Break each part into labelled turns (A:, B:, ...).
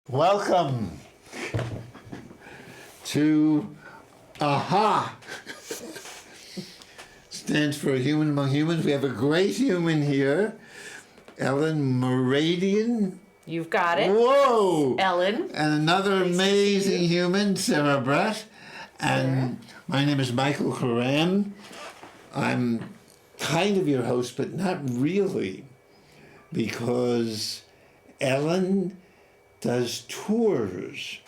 A: Welcome to AHA. Stands for Human Among Humans. We have a great human here, Ellen Mooradian.
B: You've got it.
A: Whoa!
B: Ellen.
A: And another amazing human, Sarah Brett. And my name is Michael Karam. I'm kind of your host, but not really, because Ellen does tours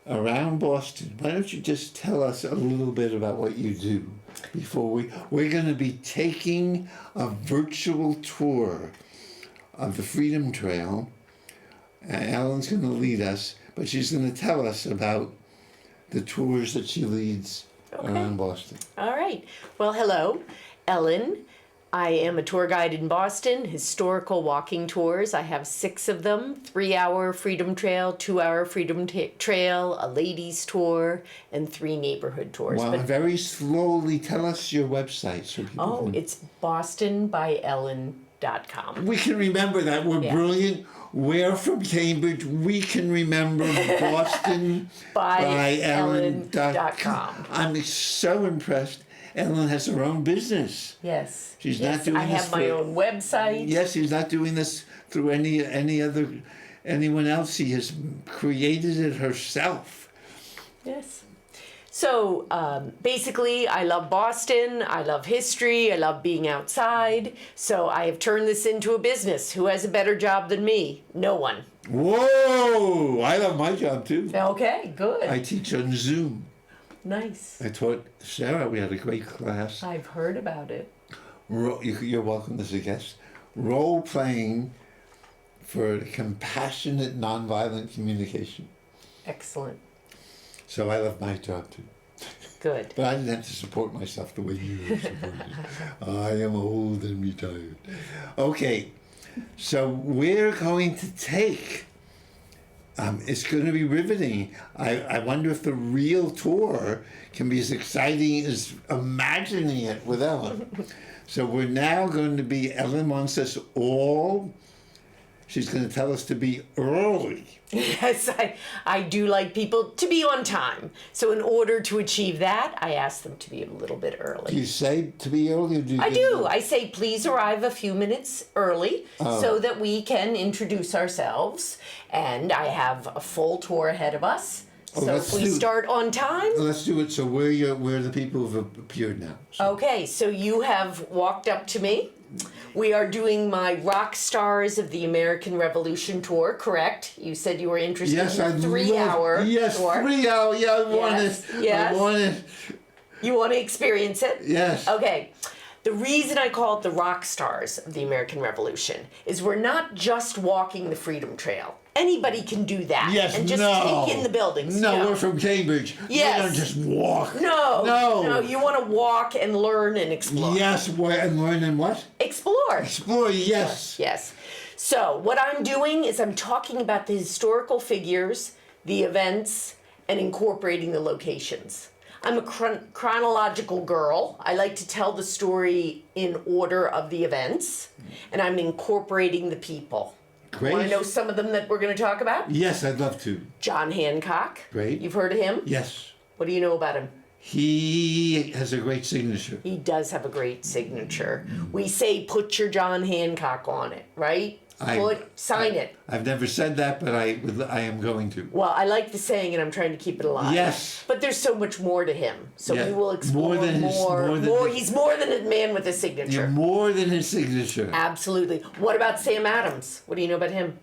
A: around Boston. Why don't you just tell us a little bit about what you do before we're going to be taking a virtual tour of the Freedom Trail. Ellen's going to lead us, but she's going to tell us about the tours that she leads around Boston.
B: All right. Well, hello, Ellen. I am a tour guide in Boston, historical walking tours. I have 6 of them, 3-hour Freedom Trail, 2-hour Freedom Trail, a ladies tour, and 3 neighborhood tours.
A: Well,
B: But,
A: very slowly, tell us your website so people can...
B: it's bostonbyellen.com.
A: We can remember that. We're brilliant. We're from Cambridge. We can remember Boston by Ellen.com. I'm so impressed. Ellen has her own business.
B: Yes.
A: She's not doing
B: I
A: this
B: have my own website.
A: Yes, she's not doing this through anyone else. She has created it herself.
B: Yes. So basically, I love Boston. I love history. I love being outside. So I have turned this into a business. Who has a better job than me? No one.
A: Whoa! I love my job too.
B: Okay, good.
A: I teach on Zoom.
B: Nice.
A: I taught Sarah. We had a great class.
B: I've heard about it.
A: You're welcome as a guest. Role playing for compassionate, nonviolent communication.
B: Excellent.
A: So I love my job too.
B: Good.
A: But I didn't have to support myself the way you were supported. I am old and retired. Okay, so we're going to take... it's going to be riveting. I wonder if the real tour can be as exciting as imagining it with Ellen. So we're now going to be, Ellen wants us all, she's going to tell us to be early.
B: Yes, I do like people to be on time. So in order to achieve that, I ask them to be a little bit early.
A: Do you say to be early or do you...
B: I do. I say, please arrive a few minutes early so that we can introduce ourselves. And I have a full tour ahead of us. So if we start on time...
A: Let's do it. So we're the people who've appeared now. So.
B: Okay, so you have walked up to me. We are doing my Rock Stars of the American Revolution tour, correct? You said you were interested in a 3-hour
A: tour. 3 hour. Yeah, I want it.
B: Yes.
A: I want it.
B: You want to experience it?
A: Yes.
B: Okay. The reason I call it the Rock Stars of the American Revolution is we're not just walking the Freedom Trail. Anybody can do that.
A: Yes,
B: and just take in the buildings.
A: No, we're from Cambridge.
B: Yes.
A: We don't just walk.
B: No, you want to walk and learn and explore.
A: Yes, and learn and what?
B: Explore.
A: Explore, yes.
B: Yes. So what I'm doing is I'm talking about the historical figures, the events, and incorporating the locations. I'm a chronological girl. I like to tell the story in order of the events, and I'm incorporating the people.
A: Great.
B: Want to know some of them that we're going to talk about?
A: Yes, I'd love to.
B: John Hancock.
A: Great.
B: You've heard of him?
A: Yes.
B: What do you know about him?
A: He has a great signature.
B: He does have a great signature. We say put your John Hancock on it, right? Sign it.
A: I've never said that, but I am going to.
B: Well, I like the saying, and I'm trying to keep it alive.
A: Yes.
B: But there's so much more to him. So we will explore
A: more.
B: He's more than a man with a signature.
A: You're more than his signature.
B: Absolutely. What about Sam Adams? What do you know about him?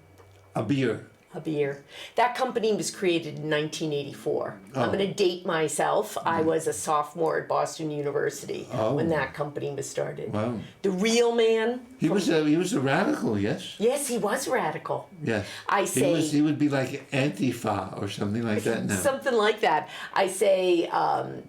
A: A beer.
B: A beer. That company was created in 1984. I'm going to date myself. I was a sophomore at Boston University when that company was started.
A: Wow.
B: The real man.
A: He was a radical, yes.
B: Yes, he was radical.
A: Yes. He would be like Antifa or something like that now.
B: Something like that. I say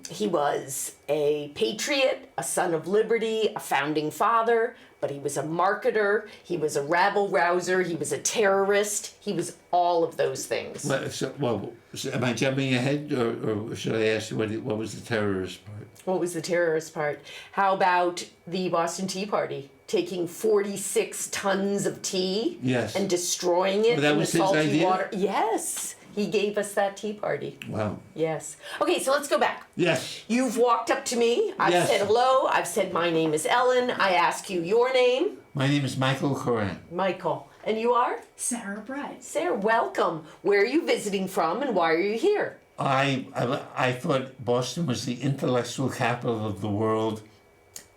B: he was a patriot, a son of liberty, a founding father, but he was a marketer, he was a rabble-rouser, he was a terrorist, he was all of those things.
A: Well, am I jumping ahead, or should I ask you what was the terrorist part?
B: What was the terrorist part? How about the Boston Tea Party? taking 46 tons of tea
A: Yes.
B: and destroying it
A: Well, that
B: in the
A: was his
B: salty
A: idea?
B: water. Yes, he gave us that tea party.
A: Wow.
B: Yes. Okay, so let's go back.
A: Yes.
B: You've walked up to me. I've
A: Yes.
B: said hello. I've said my name is Ellen. I ask you your name,
A: My name is Michael Coran.
B: Michael. And you are?
C: Sarah Bright.
B: Sarah, welcome. Where are you visiting from and why are you here?
A: I thought Boston was the intellectual capital of the world,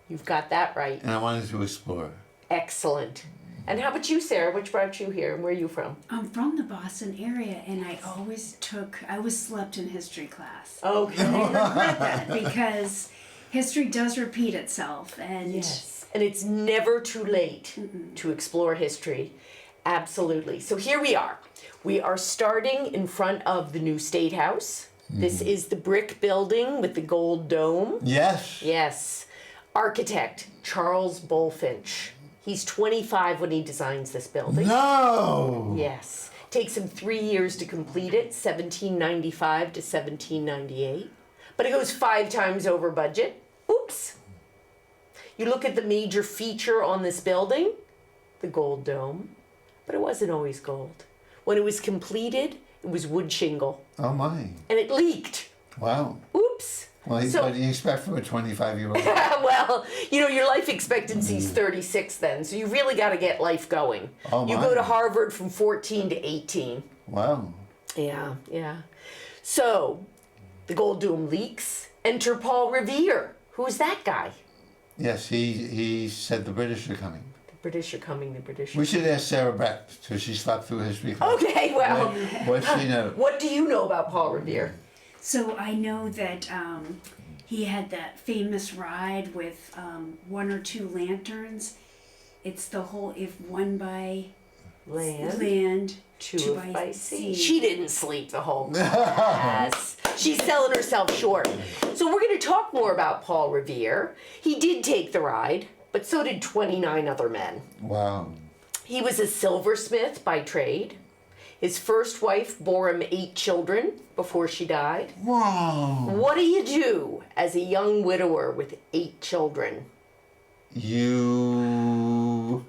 B: You've got that right.
A: and I wanted to explore.
B: Excellent. And how about you, Sarah? Which brought you here and where are you from?
C: I'm from the Boston area, and I was slept in history class.
B: Okay.
C: And I regret that because history does repeat itself, and
B: Yes. And it's never too late to explore history. Absolutely. So here we are. We are starting in front of the new State House. This is the brick building with the gold dome.
A: Yes.
B: Yes. Architect Charles Bulfinch. He's 25 when he designs this building.
A: No.
B: Yes. Takes him 3 years to complete it, 1795 to 1798. But it goes 5 times over budget. Oops. You look at the major feature on this building, the gold dome, but it wasn't always gold. When it was completed, it was wood shingle,
A: Oh my.
B: and it leaked.
A: Wow.
B: Oops.
A: Well,
B: So-
A: what do you expect from a 25-year-old?
B: Well, you know, your life expectancy is 36 then, so you really got to get life going.
A: Oh,
B: You
A: my.
B: go to Harvard from 14 to 18.
A: Wow.
B: Yeah, yeah. So, the gold dome leaks. Enter Paul Revere. Who's that guy?
A: Yes, he said the British are coming.
B: The British are coming, the British are
A: We should ask Sarah Brett, because she slept through history class.
B: Okay, well,
A: What she know?
B: what do you know about Paul Revere?
C: so I know that he had that famous ride with 1 or 2 lanterns. It's the whole if one by land,
B: Two by sea. She didn't sleep the whole class. She's selling herself short. So we're going to talk more about Paul Revere. He did take the ride, but so did 29 other men.
A: Wow.
B: He was a silversmith by trade. His first wife bore him 8 children before she died.
A: Wow.
B: What do you do as a young widower with 8 children?
A: You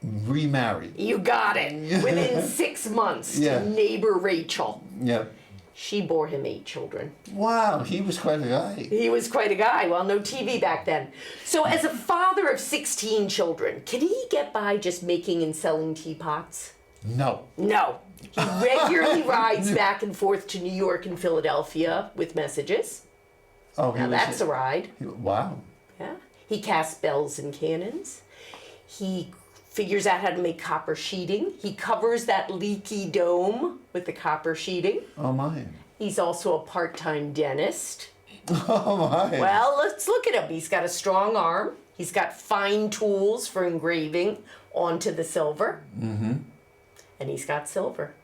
A: remarried.
B: You got it. Within 6 months
A: Yeah.
B: to neighbor Rachel.
A: Yep.
B: She bore him 8 children.
A: Wow, he was quite a guy.
B: He was quite a guy. Well, no TV back then. So as a father of 16 children, can he get by just making and selling teapots?
A: No.
B: No. He regularly rides back and forth to New York and Philadelphia with messages.
A: Oh, he
B: Now
A: was.
B: that's a ride.
A: Wow.
B: Yeah. He casts bells and cannons. He figures out how to make copper sheeting. He covers that leaky dome with the copper sheeting.
A: Oh my.
B: He's also a part-time dentist.
A: Oh my.
B: Well, let's look at him. He's got a strong arm. He's got fine tools for engraving onto the silver. Mm-hmm. And he's got silver.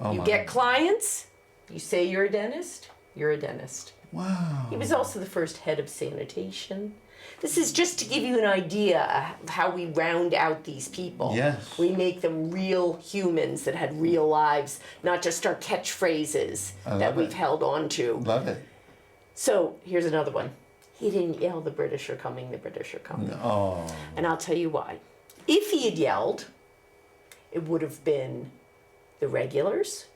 A: Oh
B: You
A: my.
B: get clients, you say you're a dentist, you're a dentist.
A: Wow.
B: He was also the first head of sanitation. This is just to give you an idea of how we round out these people.
A: Yes.
B: We make them real humans that had real lives, not just our catchphrases
A: I
B: that
A: love
B: we've
A: it.
B: held on to.
A: Love it.
B: So here's another one. He didn't yell, "The British are coming, the British are coming."
A: Oh.
B: And I'll tell you why. If he had yelled, it would have been the regulars,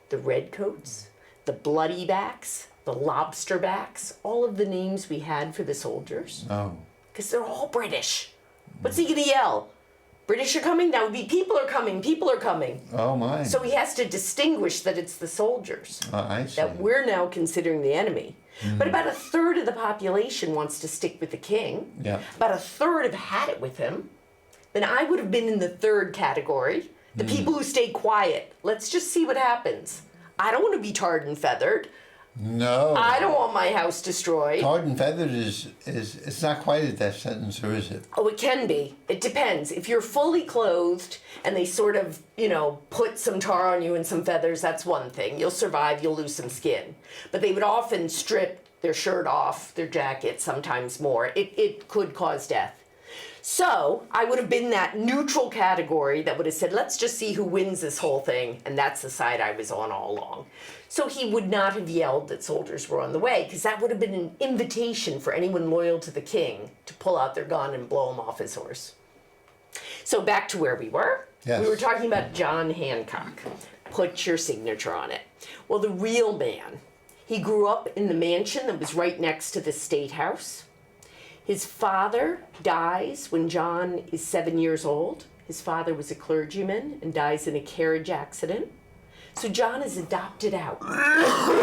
B: the redcoats, the bloody backs, the lobster backs, all of the names we had for the soldiers.
A: Oh.
B: Because they're all British. What's he going to yell? British are coming? That would be people are coming, people are coming.
A: Oh my.
B: So he has to distinguish that it's the soldiers
A: I see.
B: that we're now considering the enemy. But about a third of the population wants to stick with the king.
A: Yeah.
B: About a third have had it with him. Then I would have been in the third category. The people who stay quiet. Let's just see what happens. I don't want to be tarred and feathered.
A: No.
B: I don't want my house destroyed.
A: Tarred and feathered is it's not quite a death sentence, or is it?
B: Oh, it can be. It depends. If you're fully clothed and they sort of, put some tar on you and some feathers, that's one thing. You'll survive, you'll lose some skin. But they would often strip their shirt off, their jacket, sometimes more. It could cause death. So I would have been that neutral category that would have said, let's just see who wins this whole thing. And that's the side I was on all along. So he would not have yelled that soldiers were on the way, because that would have been an invitation for anyone loyal to the king to pull out their gun and blow him off his horse. So back to where we were.
A: Yes.
B: We were talking about John Hancock. Put your signature on it. Well, the real man, he grew up in the mansion that was right next to the State House. His father dies when John is 7 years old. His father was a clergyman and dies in a carriage accident. So John is adopted out.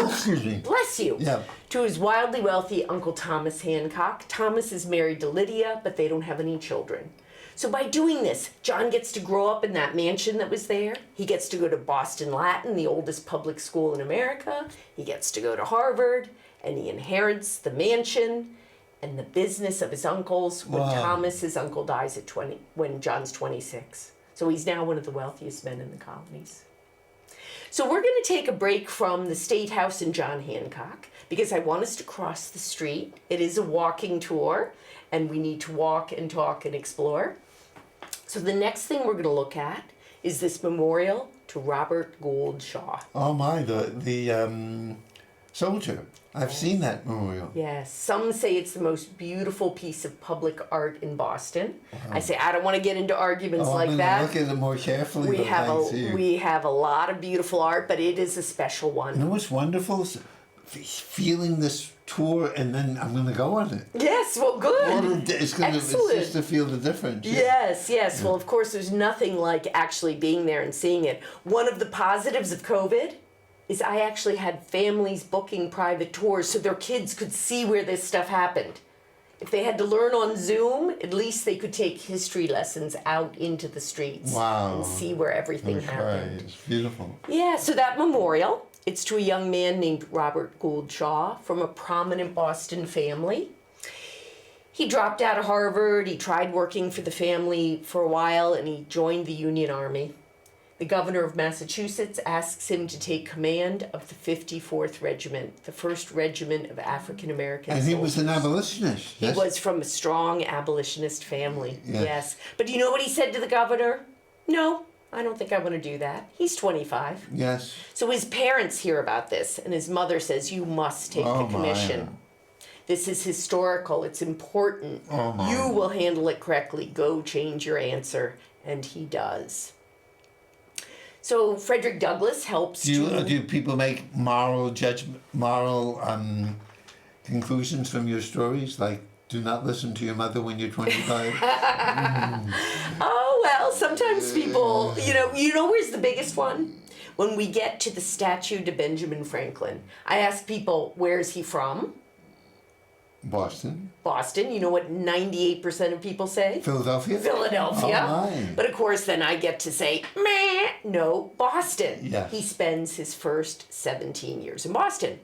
A: Excuse me.
B: Bless you.
A: Yeah.
B: To his wildly wealthy Uncle Thomas Hancock. Thomas is married to Lydia, but they don't have any children. So by doing this, John gets to grow up in that mansion that was there. He gets to go to Boston Latin, the oldest public school in America. He gets to go to Harvard, and he inherits the mansion and the business of his uncles when Thomas, his uncle, dies at when John's 26. So he's now one of the wealthiest men in the colonies. So we're going to take a break from the State House and John Hancock because I want us to cross the street. It is a walking tour, and we need to walk and talk and explore. So the next thing we're going to look at is this memorial to Robert Gould Shaw.
A: Oh my, the soldier. I've seen that memorial.
B: Yes, some say it's the most beautiful piece of public art in Boston. I say I don't want to get into arguments like
A: I'm
B: that.
A: Look at it more carefully.
B: We have a lot of beautiful art, but it is a special one.
A: You know what's wonderful? Feeling this tour, and then I'm going to go on it.
B: Yes, well, good.
A: It's
B: Excellent.
A: just to feel the difference. Yeah.
B: Yes, yes. Well, of course, there's nothing like actually being there and seeing it. One of the positives of COVID is I actually had families booking private tours so their kids could see where this stuff happened. If they had to learn on Zoom, at least they could take history lessons out into the streets and see where everything happened.
A: It's beautiful.
B: Yeah, so that memorial, it's to a young man named Robert Gould Shaw from a prominent Boston family. He dropped out of Harvard, he tried working for the family for a while, and he joined the Union Army. The governor of Massachusetts asks him to take command of the 54th Regiment, the first regiment of African American soldiers.
A: And he was an abolitionist.
B: He was from a strong abolitionist family, yes. But do you know what he said to the governor? No, I don't think I want to do that. He's 25.
A: Yes.
B: So his parents hear about this, and his mother says, you must take the commission. This is historical. It's important. You will handle it correctly. Go change your answer. And he does. So Frederick Douglass helps
A: Do people make moral conclusions from your stories? Like, do not listen to your mother when you're 25?
B: Oh, well, sometimes people, you know where's the biggest one? When we get to the statue to Benjamin Franklin, I ask people, where's he from?
A: Boston.
B: Boston. You know what 98% of people say?
A: Philadelphia.
B: Philadelphia.
A: Oh, my.
B: But of course, then I get to say, meh, no, Boston.
A: Yes.
B: He spends his first 17 years in Boston.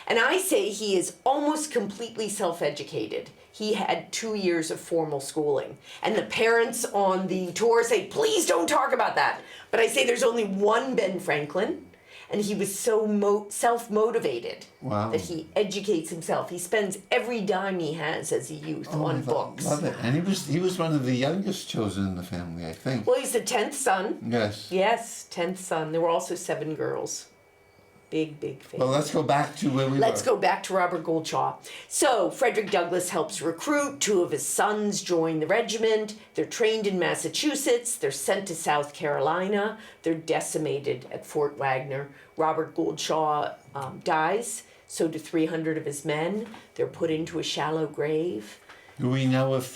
B: And I say he is almost completely self-educated. He had 2 years of formal schooling. And the parents on the tour say, please don't talk about that. But I say there's only one Ben Franklin. And he was so self-motivated that he educates himself. He spends every dime he has as a youth on books.
A: Love it. And he was one of the youngest chosen in the family, I think.
B: Well, he's the 10th son.
A: Yes.
B: Yes, 10th son. There were also 7 girls. Big family.
A: Well, let's go back to where we were.
B: Let's go back to Robert Gould Shaw. So, Frederick Douglass helps recruit. 2 of his sons join the regiment. They're trained in Massachusetts. They're sent to South Carolina. They're decimated at Fort Wagner. Robert Gould Shaw dies. So do 300 of his men. They're put into a shallow grave.
A: Do we know if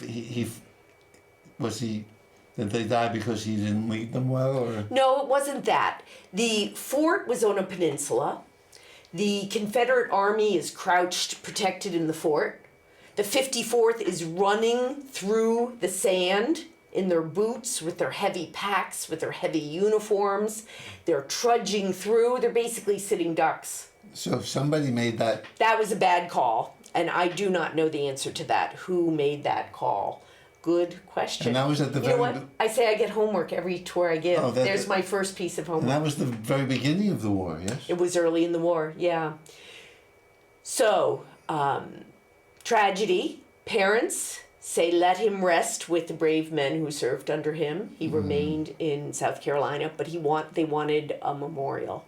A: did they die because he didn't lead them well, or?
B: No, it wasn't that. The fort was on a peninsula. The Confederate Army is crouched, protected in the fort. The 54th is running through the sand in their boots with their heavy packs, with their heavy uniforms. They're trudging through. They're basically sitting ducks.
A: So if somebody made that...
B: That was a bad call, and I do not know the answer to that. Who made that call? Good question.
A: And that was at the
B: You know what? I say I get homework every tour I give.
A: Oh,
B: There's my first piece of homework.
A: And that was the very beginning of the war, yes?
B: It was early in the war, yeah. So, tragedy. Parents say, let him rest with the brave men who served under him. He remained in South Carolina, but they wanted a memorial.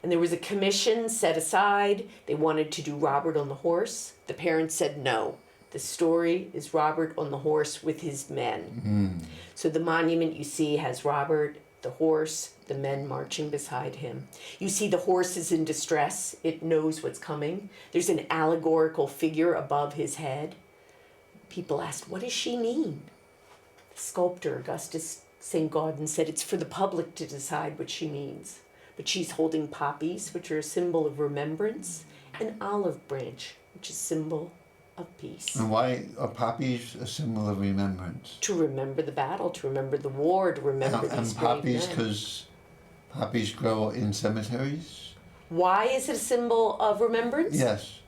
B: And there was a commission set aside. They wanted to do Robert on the horse. The parents said no. The story is Robert on the horse with his men. So the monument you see has Robert, the horse, the men marching beside him. You see the horse is in distress. It knows what's coming. There's an allegorical figure above his head. People asked, what does she mean? The sculptor, Augustus St. Gaudens, said it's for the public to decide what she means. But she's holding poppies, which are a symbol of remembrance, an olive branch, which is a symbol of peace.
A: And why are poppies a symbol of remembrance?
B: To remember the battle, to remember the war, to remember these
A: And
B: brave
A: poppies,
B: men.
A: because poppies grow in cemeteries?
B: Why is it a symbol of remembrance?
A: Yes.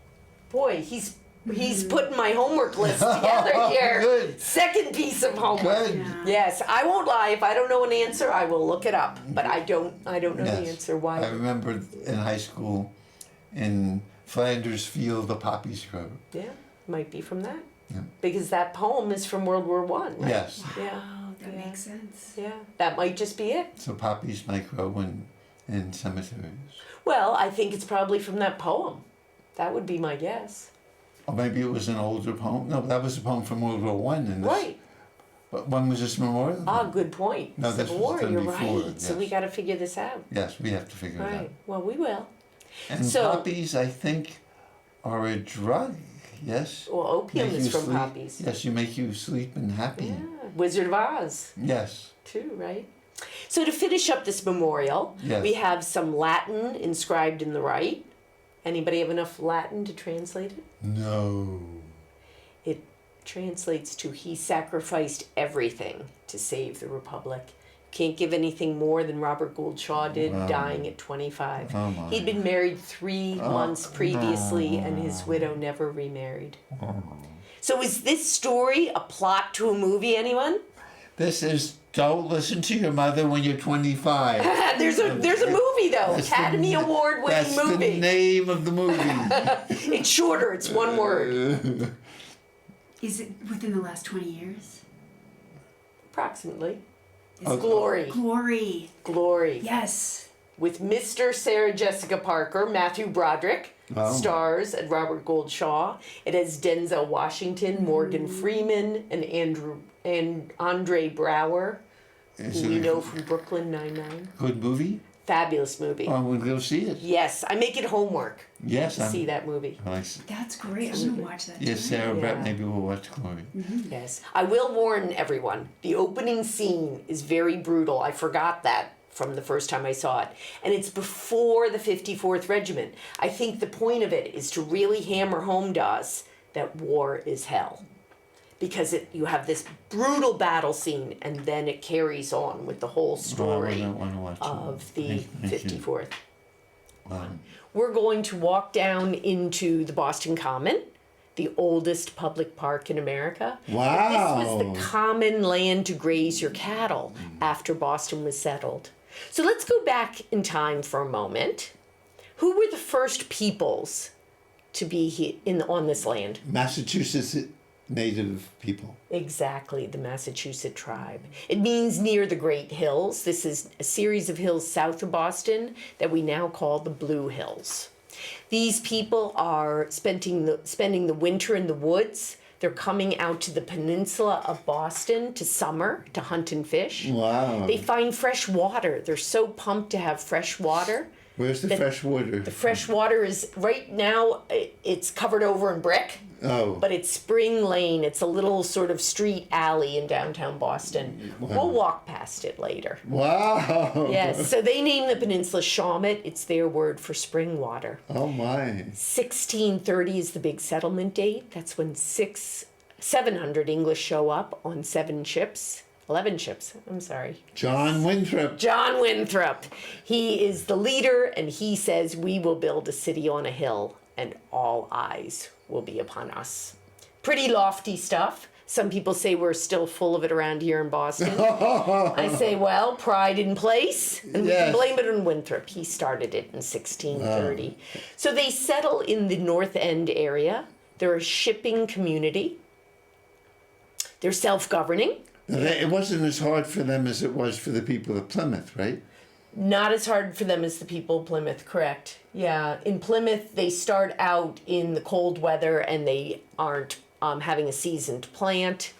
B: Boy, he's putting my homework list together here.
A: Good.
B: Second piece of homework.
A: Good.
C: Yeah.
B: Yes, I won't lie. If I don't know an answer, I will look it up. But I don't know the
A: Yes.
B: answer. Why?
A: I remember in high school, in Flanders Field, the poppies grow.
B: Yeah, might be from that.
A: Yeah.
B: Because that poem is from World War One. Right?
A: Yes.
B: Yeah.
C: Oh, that
B: Yeah.
C: makes sense.
B: Yeah, that might just be it.
A: So poppies might grow in cemeteries.
B: Well, I think it's probably from that poem. That would be my guess.
A: Or maybe it was an older poem. No, that was a poem from World War One.
B: Right.
A: But when was this memorial?
B: Ah, good point.
A: No, this
B: Civil
A: was
B: War,
A: done
B: you're
A: before,
B: right. So
A: yes.
B: we got to figure this out.
A: Yes, we have to figure it out.
B: Right. Well, we will.
A: And
B: So-
A: poppies, I think, are a drug. Yes.
B: Well, opium
A: Make
B: is
A: you
B: from
A: sleep.
B: poppies.
A: Yes, you make you sleep and happy.
B: Yeah. Wizard of Oz,
A: Yes.
B: too, right? So to finish up this memorial,
A: Yes.
B: we have some Latin inscribed in the right. Anybody have enough Latin to translate it?
A: No.
B: It translates to he sacrificed everything to save the Republic. Can't give anything more than Robert Gould Shaw did,
A: Wow.
B: dying at 25.
A: Oh my.
B: He'd been married 3
A: Oh,
B: months previously, and his widow never remarried. So is this story a plot to a movie, anyone?
A: This is Don't Listen to Your Mother When You're 25.
B: There's a movie though,
A: That's
B: Academy
A: the-
B: Award winning
A: That's the
B: movie.
A: name of the movie.
B: It's shorter, it's one word.
C: Is it within the last 20 years?
B: Approximately.
C: Is
A: Okay.
B: Glory.
C: Glory.
B: Glory.
C: Yes.
B: With Mr. Sarah Jessica Parker, Matthew Broderick
A: Oh.
B: stars and Robert Gould Shaw. It has Denzel Washington, Morgan Freeman, and Andre Brower,
A: Is
B: who we
A: it
B: know
A: a
B: from Brooklyn Nine-Nine.
A: good movie?
B: Fabulous movie.
A: Oh, I'm going to go see it.
B: Yes, I make it homework
A: Yes,
B: to see that movie.
C: That's great. I'm going to watch that.
A: Yes,
C: tonight.
A: Sarah Brett,
B: Yeah.
A: maybe we'll watch Glory.
B: Yes. I will warn everyone, the opening scene is very brutal. I forgot that from the first time I saw it. And it's before the 54th Regiment. I think the point of it is to really hammer home to us that war is hell. Because you have this brutal battle scene, and then it carries on with the whole story
A: I want to watch
B: of the
A: Thank you.
B: 54th.
A: Wow.
B: We're going to walk down into the Boston Common, the oldest public park in America.
A: Wow.
B: This was the common land to graze your cattle after Boston was settled. So let's go back in time for a moment. Who were the first peoples to be on this land?
A: Massachusetts Native people.
B: Exactly, the Massachusetts tribe. It means near the Great Hills. This is a series of hills south of Boston that we now call the Blue Hills. These people are spending the winter in the woods. They're coming out to the peninsula of Boston to summer to hunt and fish.
A: Wow.
B: They find fresh water. They're so pumped to have fresh water.
A: Where's the fresh water?
B: The fresh water is right now, it's covered over in brick.
A: Oh.
B: But it's Spring Lane. It's a little sort of street alley in downtown Boston. We'll walk past it later.
A: Wow.
B: Yes, so they named the peninsula Shawmut. It's their word for spring water.
A: Oh my.
B: 1630 is the big settlement date. That's when 700 English show up on 11 ships. I'm sorry.
A: John Winthrop.
B: John Winthrop. He is the leader, and he says, we will build a city on a hill, and all eyes will be upon us. Pretty lofty stuff. Some people say we're still full of it around here in Boston. I say, well, pride in place, and we can
A: Yes.
B: blame it on Winthrop. He started it in 1630. So they settle in the North End area. They're a shipping community. They're self-governing.
A: It wasn't as hard for them as it was for the people of Plymouth, right?
B: Not as hard for them as the people of Plymouth, correct. Yeah, in Plymouth, they start out in the cold weather and they aren't having a seasoned plant.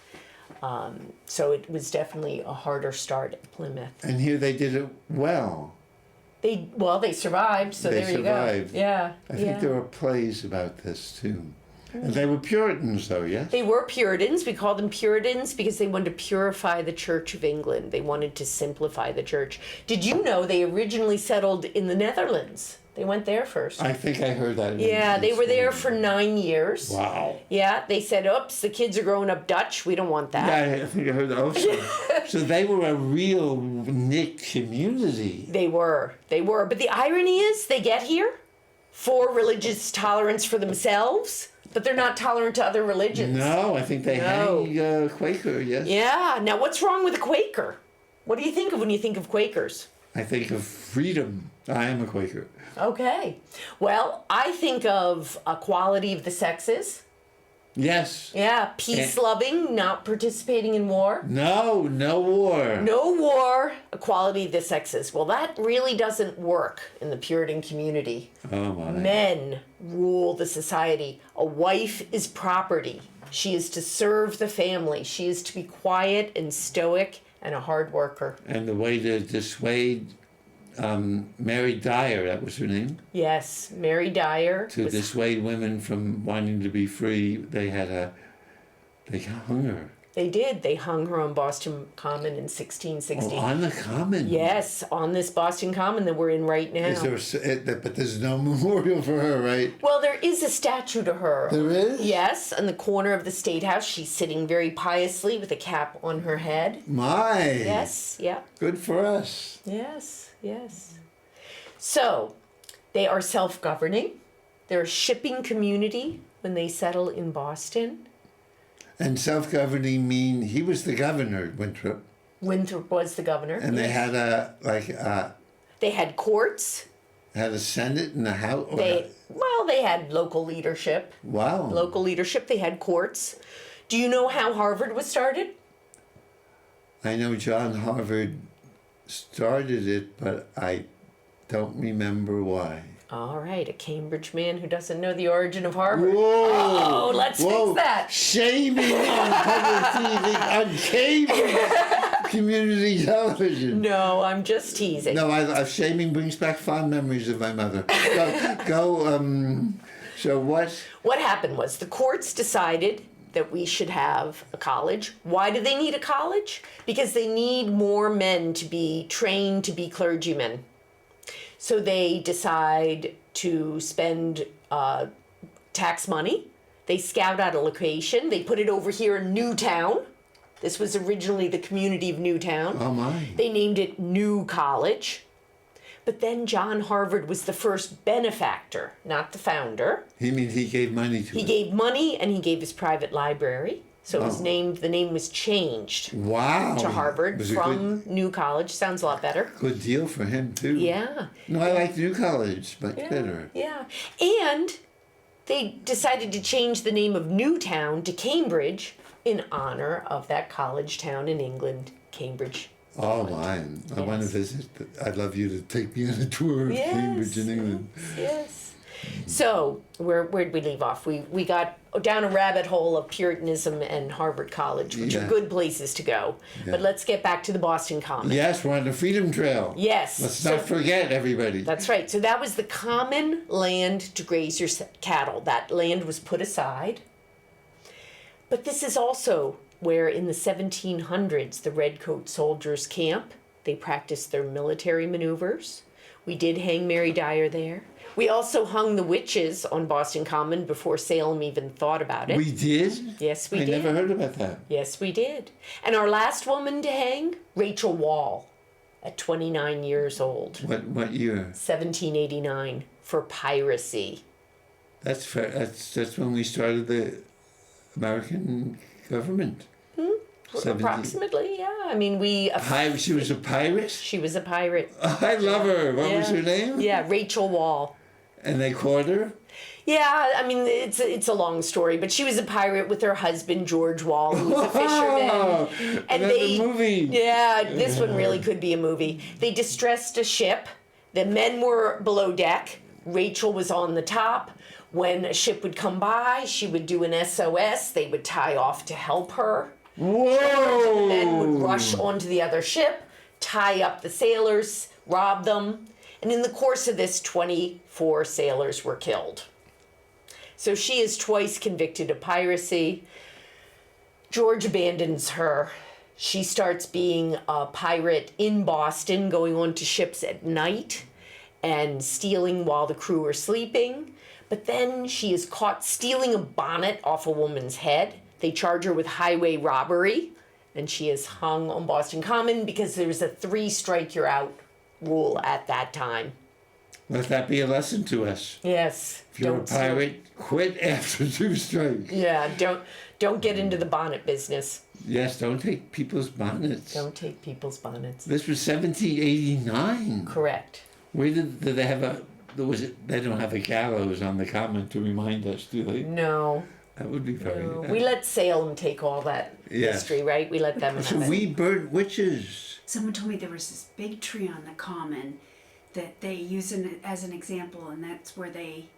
B: So it was definitely a harder start at Plymouth.
A: And here they did it well.
B: They survived, so
A: They
B: there you
A: survived.
B: go. Yeah.
A: I think there are plays about this too. And they were Puritans, though, yes?
B: They were Puritans. We call them Puritans because they wanted to purify the Church of England. They wanted to simplify the church. Did you know they originally settled in the Netherlands? They went there first.
A: I think I heard that.
B: Yeah, they were there for 9 years.
A: Wow.
B: Yeah, they said, oops, the kids are growing up Dutch. We don't want that.
A: Yeah, I think I heard that also. So they were a real knit community.
B: They were. But the irony is they get here for religious tolerance for themselves, but they're not tolerant to other religions.
A: No, I think they hang Quaker, yes.
B: Yeah. Now, what's wrong with a Quaker? What do you think of when you think of Quakers?
A: I think of freedom. I am a Quaker.
B: Okay. Well, I think of equality of the sexes.
A: Yes.
B: Yeah. Peace loving, not participating in war.
A: No war.
B: No war, equality of the sexes. Well, that really doesn't work in the Puritan community.
A: Oh, my.
B: Men rule the society. A wife is property. She is to serve the family. She is to be quiet and stoic and a hard worker.
A: And the way to dissuade Mary Dyer, that was her name?
B: Yes, Mary Dyer.
A: To dissuade women from wanting to be free, they hung her.
B: They did. They hung her on Boston Common in 1660.
A: Oh, on the Common?
B: Yes, on this Boston Common that we're in right now.
A: But there's no memorial for her, right?
B: Well, there is a statue to her.
A: There is?
B: Yes, in the corner of the State House. She's sitting very piously with a cap on her head.
A: My.
B: Yes, yeah.
A: Good for us.
B: Yes. So, they are self-governing. They're a shipping community when they settle in Boston.
A: And self-governing mean he was the governor, Winthrop.
B: Winthrop was the governor.
A: And they had
B: They had courts.
A: had a Senate and a House.
B: They had local leadership.
A: Wow.
B: Local leadership. They had courts. Do you know how Harvard was started?
A: I know John Harvard started it, but I don't remember why.
B: All right, a Cambridge man who doesn't know the origin of Harvard.
A: Whoa!
B: Oh, let's fix that.
A: Shaming on public TV, on cable community television.
B: No, I'm just teasing.
A: No, shaming brings back fond memories of my mother. So what?
B: What happened was the courts decided that we should have a college. Why do they need a college? Because they need more men to be trained to be clergymen. So they decide to spend tax money. They scout out a location. They put it over here in Newtown. This was originally the community of Newtown.
A: Oh my.
B: They named it New College. But then John Harvard was the first benefactor, not the founder.
A: He means he gave money to
B: He gave money and he gave his private library. So it was the name was changed to Harvard from New College. Sounds a lot better.
A: Good deal for him too.
B: Yeah.
A: No, I like New College much better.
B: Yeah. And they decided to change the name of Newtown to Cambridge in honor of that college town in England, Cambridge.
A: Oh, mine. I want to visit. I'd love you to take me on a tour of Cambridge in England.
B: Yes. So, where'd we leave off? We got down a rabbit hole of Puritanism and Harvard College, which are good places to go. Yeah. But let's get back to the Boston Common.
A: Yes, we're on the Freedom Trail.
B: Yes.
A: Let's not forget, everybody.
B: That's right. So that was the common land to graze your cattle. That land was put aside. But this is also where in the 1700s the Redcoat soldiers camp. They practiced their military maneuvers. We did hang Mary Dyer there. We also hung the witches on Boston Common before Salem even thought about it.
A: We did?
B: Yes, we did.
A: I never heard about that.
B: Yes, we did. And our last woman to hang, Rachel Wall, at 29 years old.
A: What year?
B: 1789, for piracy.
A: That's fair. That's when we started the American government.
B: Approximately, yeah. I mean,
A: she was a pirate?
B: She was a pirate.
A: I love her. What was her name?
B: Yeah, Rachel Wall.
A: And they caught her?
B: Yeah, I mean, it's a long story, but she was a pirate with her husband, George Wall, who was a fisherman.
A: And the movie.
B: Yeah, this one really could be a movie. They distressed a ship. The men were below deck. Rachel was on the top. When a ship would come by, she would do an SOS. They would tie off to help her.
A: Whoa!
B: The men would rush onto the other ship, tie up the sailors, rob them. And in the course of this, 24 sailors were killed. So she is twice convicted of piracy. George abandons her. She starts being a pirate in Boston, going on to ships at night and stealing while the crew are sleeping. But then she is caught stealing a bonnet off a woman's head. They charge her with highway robbery, and she is hung on Boston Common because there was a 3-strike-you're-out rule at that time.
A: Let that be a lesson to us.
B: Yes.
A: If you're a pirate, quit after 2 strikes.
B: Yeah, don't get into the bonnet business.
A: Yes, don't take people's bonnets.
B: Don't take people's bonnets.
A: This was 1789.
B: Correct.
A: Where did they have a... They don't have a gallows on the common to remind us, do they?
B: No.
A: That would be very...
B: No. We let Salem take all that history, right? We let them have
A: So
B: it.
A: we burnt witches.
C: Someone told me there was this big tree on the common that they use as an example, and that's where they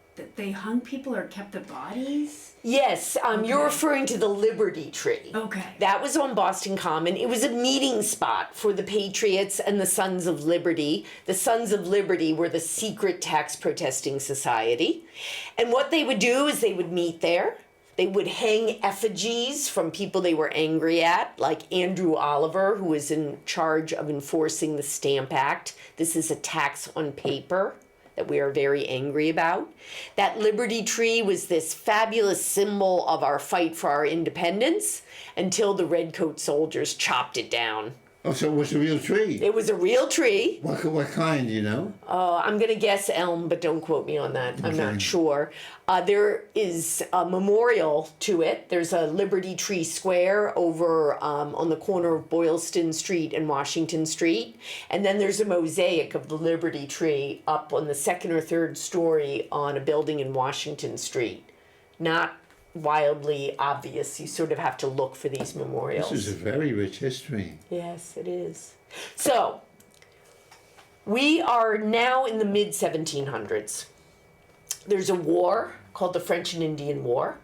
C: hung people or kept the bodies.
B: Yes, you're referring to the Liberty Tree.
C: Okay.
B: That was on Boston Common. It was a meeting spot for the Patriots and the Sons of Liberty. The Sons of Liberty were the secret tax protesting society. And what they would do is they would meet there. They would hang effigies from people they were angry at, like Andrew Oliver, who was in charge of enforcing the Stamp Act. This is a tax on paper that we are very angry about. That Liberty Tree was this fabulous symbol of our fight for our independence until the Redcoat soldiers chopped it down.
A: Oh, so it was a real tree?
B: It was a real tree.
A: What kind, you know?
B: I'm going to guess elm, but don't quote me on that. I'm
A: Okay.
B: not sure. There is a memorial to it. There's a Liberty Tree Square over on the corner of Boylston Street and Washington Street. And then there's a mosaic of the Liberty Tree up on the 2nd or 3rd story on a building in Washington Street. Not wildly obvious. You sort of have to look for these memorials.
A: This is a very rich history.
B: Yes, it is. So, we are now in the mid-1700s. There's a war called the French and Indian War.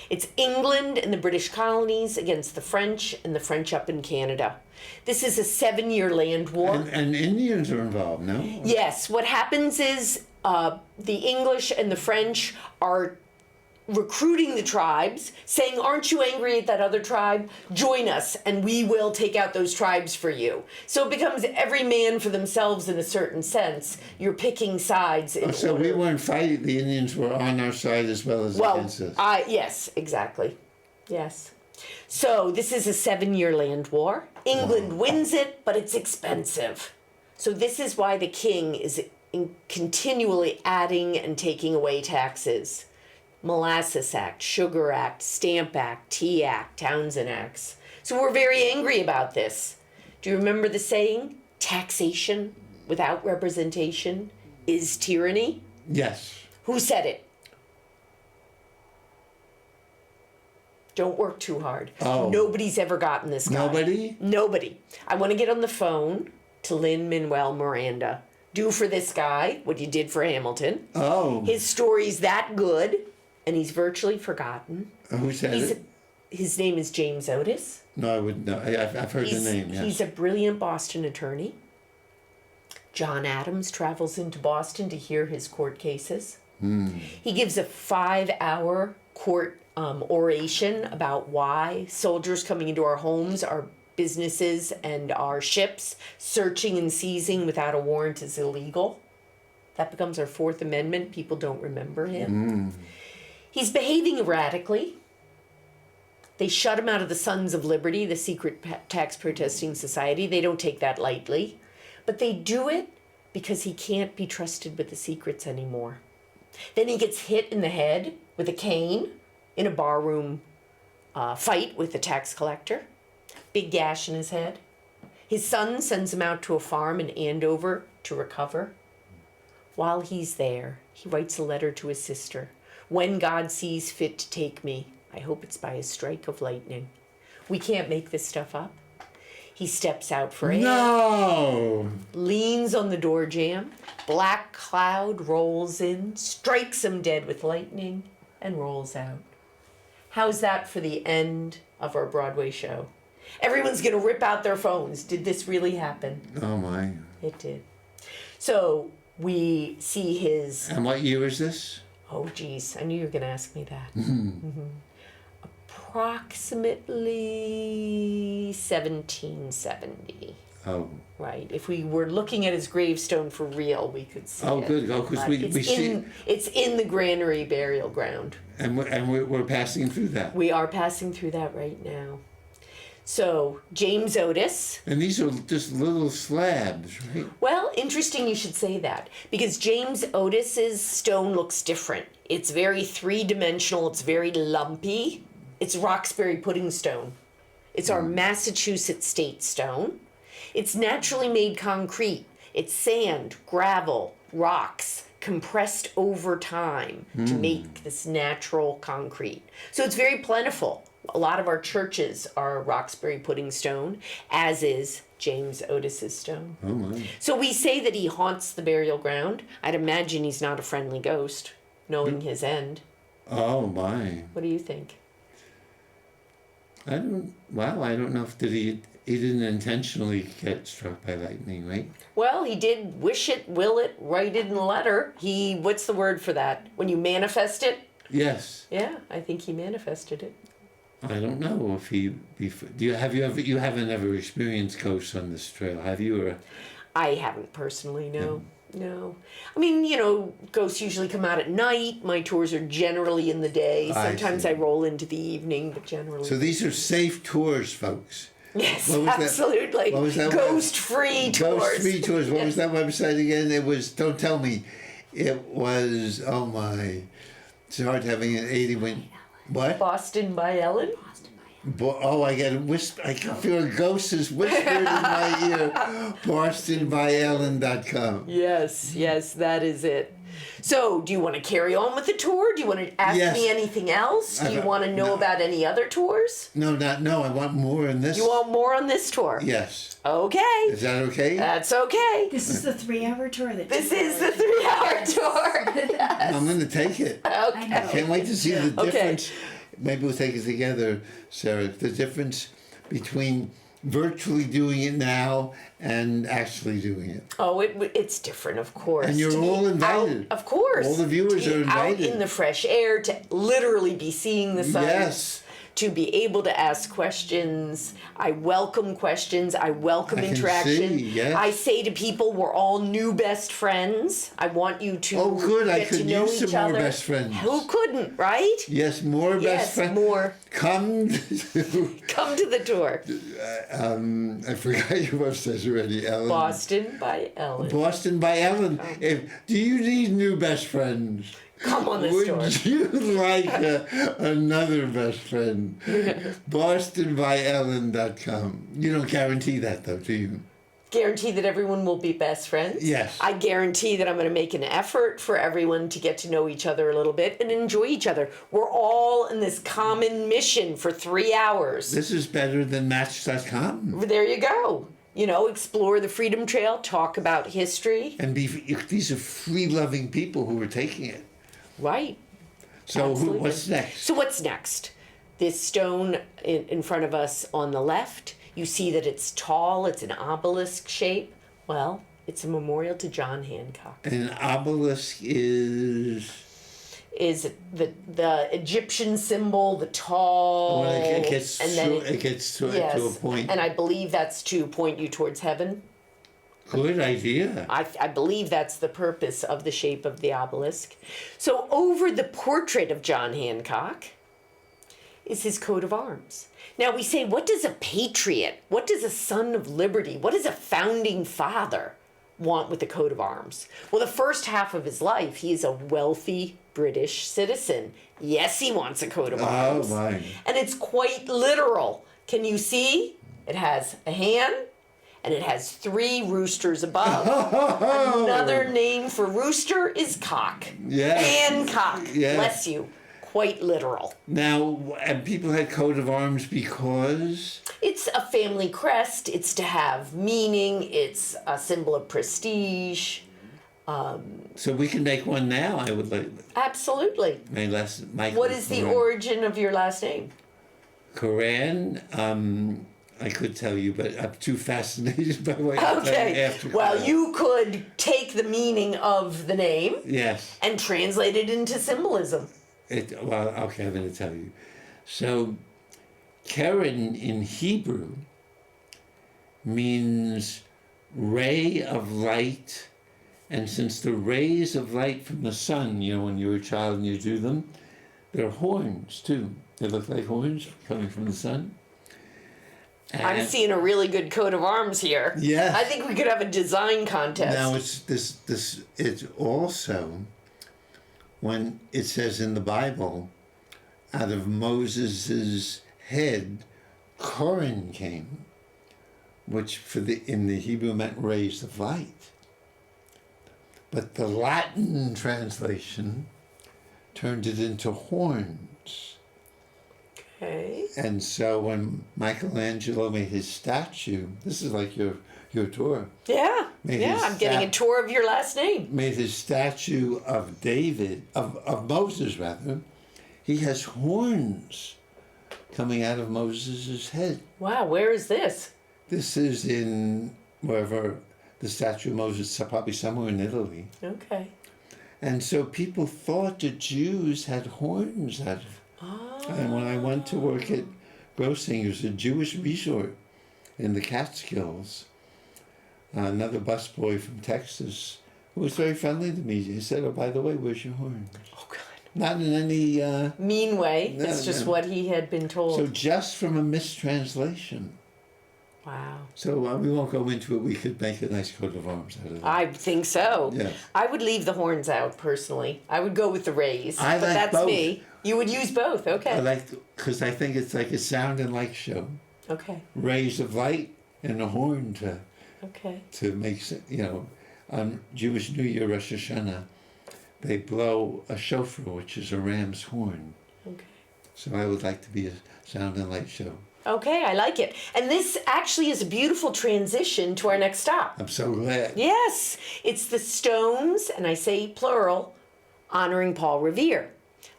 B: It's England and the British colonies against the French and the French up in Canada. This is a 7-year land war.
A: And Indians are involved, no?
B: Yes, what happens is the English and the French are recruiting the tribes, saying, aren't you angry at that other tribe? Join us and we will take out those tribes for you. So it becomes every man for themselves in a certain sense. You're picking sides.
A: So we weren't fighting, the Indians were on our side as well as against us.
B: Yes, exactly. Yes. So this is a 7-year land war. England wins it, but it's expensive. So this is why the king is continually adding and taking away taxes. Molasses Act, Sugar Act, Stamp Act, Tea Act, Townshend Acts. So we're very angry about this. Do you remember the saying, taxation without representation is tyranny?
A: Yes.
B: Who said it? Don't work too hard.
A: Oh.
B: Nobody's ever gotten this guy.
A: Nobody?
B: Nobody. I want to get on the phone to Lin-Manuel Miranda. Do for this guy what you did for Hamilton.
A: Oh.
B: His story's that good, and he's virtually forgotten.
A: Who said it?
B: His name is James Otis.
A: No, I wouldn't know. I've heard the name, yes.
B: He's a brilliant Boston attorney. John Adams travels into Boston to hear his court cases. He gives a 5-hour court oration about why soldiers coming into our homes, our businesses, and our ships, searching and seizing without a warrant is illegal. That becomes our Fourth Amendment. People don't remember him. He's behaving erratically. They shut him out of the Sons of Liberty, the secret tax protesting society. They don't take that lightly. But they do it because he can't be trusted with the secrets anymore. Then he gets hit in the head with a cane in a barroom fight with the tax collector. Big gash in his head. His son sends him out to a farm in Andover to recover. While he's there, He writes a letter to his sister. When God sees fit to take me, I hope it's by a strike of lightning. We can't make this stuff up. He steps out for air,
A: No!
B: leans on the door jamb. Black cloud rolls in, strikes him dead with lightning, and rolls out. How's that for the end of our Broadway show? Everyone's going to rip out their phones. Did this really happen?
A: Oh my.
B: It did. So we see his...
A: And what year is this?
B: Oh, geez. I knew you were going to ask me that. Approximately 1770.
A: Oh.
B: Right. If we were looking at his gravestone for real, we could see it.
A: Oh, good. Oh, because we see...
B: It's in the granary burial ground.
A: And we're passing through that.
B: We are passing through that right now. So, James Otis.
A: And these are just little slabs, right?
B: Well, interesting you should say that, because James Otis's stone looks different. It's very three-dimensional, it's very lumpy. It's Roxbury pudding stone. It's our Massachusetts state stone. It's naturally made concrete. It's sand, gravel, rocks, compressed over time to make this natural concrete. So it's very plentiful. A lot of our churches are Roxbury pudding stone, as is James Otis's stone.
A: Oh my.
B: So we say that he haunts the burial ground. I'd imagine he's not a friendly ghost, knowing his end.
A: Oh my.
B: What do you think?
A: I don't know if he didn't intentionally get struck by lightning, right?
B: Well, he did wish it, will it, write it in a letter. What's the word for that? When you manifest it?
A: Yes.
B: Yeah, I think he manifested it.
A: I don't know if you haven't ever experienced ghosts on this trail, have you? Or
B: I haven't personally, no. No. I mean, ghosts usually come out at night. My tours are generally in the day. Sometimes I roll into the evening, but generally.
A: So these are safe tours, folks.
B: Yes, absolutely.
A: What was that?
B: Ghost-free tours.
A: Ghost-free tours. What was that website again? It was, don't tell me. It was, oh my. It's hard having an 80 what?
B: Boston by Ellen.
A: I get a whisper. I can feel a ghost is whispered in my ear. BostonByEllen.com.
B: Yes, that is it. So, do you want to carry on with the tour? Do you want to ask me anything else? Do you want to know about any other tours?
A: No. I want more in this.
B: You want more on this tour?
A: Yes.
B: Okay.
A: Is that okay?
B: That's okay.
C: This is the 3-hour tour.
B: This is the 3-hour tour. Yes.
A: I'm going to take it.
B: Okay.
A: I can't wait to see the difference. Maybe we'll take it together, Sarah. The difference between virtually doing it now and actually doing it.
B: Oh, it's different, of course.
A: And you're all invited.
B: Of course.
A: All the viewers are invited.
B: Out in the fresh air, to literally be seeing the sun.
A: Yes.
B: To be able to ask questions. I welcome questions. I welcome interaction.
A: Yes.
B: I say to people, we're all new best friends. I want you to
A: Oh, good.
B: get
A: I could
B: to know
A: use
B: each
A: some more
B: other.
A: best friends.
B: Who couldn't, right?
A: Yes, more best friends.
B: More.
A: Come to...
B: Come to the tour.
A: I forgot your website already, Ellen.
B: Boston by Ellen.
A: Boston by Ellen. Do you need new best friends?
B: Come on this tour.
A: Would you like another best friend? BostonByEllen.com. You don't guarantee that, though, do you?
B: Guarantee that everyone will be best friends?
A: Yes.
B: I guarantee that I'm going to make an effort for everyone to get to know each other a little bit and enjoy each other. We're all in this common mission for 3 hours.
A: This is better than Match.com.
B: There you go. Explore the Freedom Trail, talk about history.
A: And these are free-loving people who are taking it.
B: Right.
A: So
B: Absolutely.
A: What's next?
B: So what's next? This stone in front of us on the left, you see that it's tall, it's an obelisk shape. Well, it's a memorial to John Hancock.
A: And an obelisk is
B: the Egyptian symbol, the tall.
A: Well, it gets to a point.
B: And I believe that's to point you towards heaven.
A: Good idea.
B: I believe that's the purpose of the shape of the obelisk. So over the portrait of John Hancock is his coat of arms. Now we say, what does a patriot, what does a son of liberty, what does a founding father want with the coat of arms? Well, the first half of his life, he is a wealthy British citizen. Yes, he wants a coat of arms.
A: Oh, my.
B: And it's quite literal. Can you see? It has a hand and it has 3 roosters above. Another name for rooster is cock.
A: Yes.
B: Hancock.
A: Yes.
B: Bless you. Quite literal.
A: Now, and people had coat of arms because?
B: It's a family crest. It's to have meaning. It's a symbol of prestige.
A: So we can make one now, I would like.
B: Absolutely.
A: Michael.
B: What is the origin of your last name?
A: Koran, I could tell you, but I'm too fascinated by what you're saying
B: Okay.
A: after.
B: Well, you could take the meaning of the name
A: Yes.
B: and translate it into symbolism.
A: Well, okay, I'm going to tell you. So, Keren in Hebrew means ray of light. And since the rays of light from the sun, when you're a child and you do them, they're horns too. They look like horns coming from the sun.
B: I'm seeing a really good coat of arms here.
A: Yeah.
B: I think we could have a design contest.
A: Now it's also when it says in the Bible, out of Moses's head, Koran came, which in the Hebrew meant rays of light. But the Latin translation turned it into horns.
B: Okay.
A: And so when Michelangelo made his statue, this is like your tour.
B: Yeah.
A: Made
B: Yeah,
A: his
B: I'm getting a tour of your last name.
A: Made his statue of David, of Moses rather. He has horns coming out of Moses' head.
B: Wow, where is this?
A: This is in wherever the statue of Moses, probably somewhere in Italy.
B: Okay.
A: And so people thought the Jews had horns out of. And when I went to work at Grossinger's, a Jewish resort in the Catskills, another busboy from Texas, who was very friendly to me, he said, "Oh, by the way, where's your horns?"
B: Oh, God.
A: Not in any...
B: Mean way.
A: No,
B: It's just
A: no.
B: what he had been told.
A: So just from a mistranslation.
B: Wow.
A: So we won't go into it. We could make a nice coat of arms out of that.
B: I think so.
A: Yes.
B: I would leave the horns out personally. I would go with the rays.
A: I
B: but
A: like
B: that's
A: both.
B: me. You would use both. Okay.
A: I like, because I think it's like a sound and light show.
B: Okay.
A: Rays of light and a horn
B: Okay.
A: to make, on Jewish New Year, Rosh Hashanah, they blow a shofar, which is a ram's horn.
B: Okay.
A: So I would like to be a sound and light show.
B: Okay, I like it. And this actually is a beautiful transition to our next stop.
A: I'm so glad.
B: Yes, it's the Stones, and I say plural, honoring Paul Revere.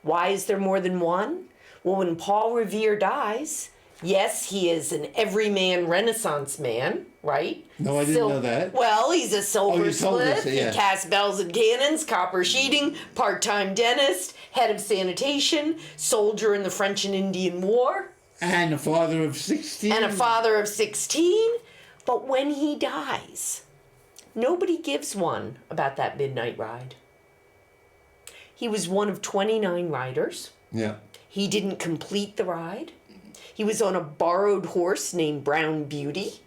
B: Why is there more than one? Well, when Paul Revere dies, yes, he is an everyman Renaissance man, right?
A: No, I didn't know that.
B: Well, he's a silver
A: you told us,
B: smith,
A: yeah.
B: he casts bells and cannons, copper sheeting, part-time dentist, head of sanitation, soldier in the French and Indian War.
A: And a father of 16.
B: And a father of 16. But when he dies, nobody gives one about that midnight ride. He was one of 29 riders.
A: Yeah.
B: He didn't complete the ride. He was on a borrowed horse named Brown Beauty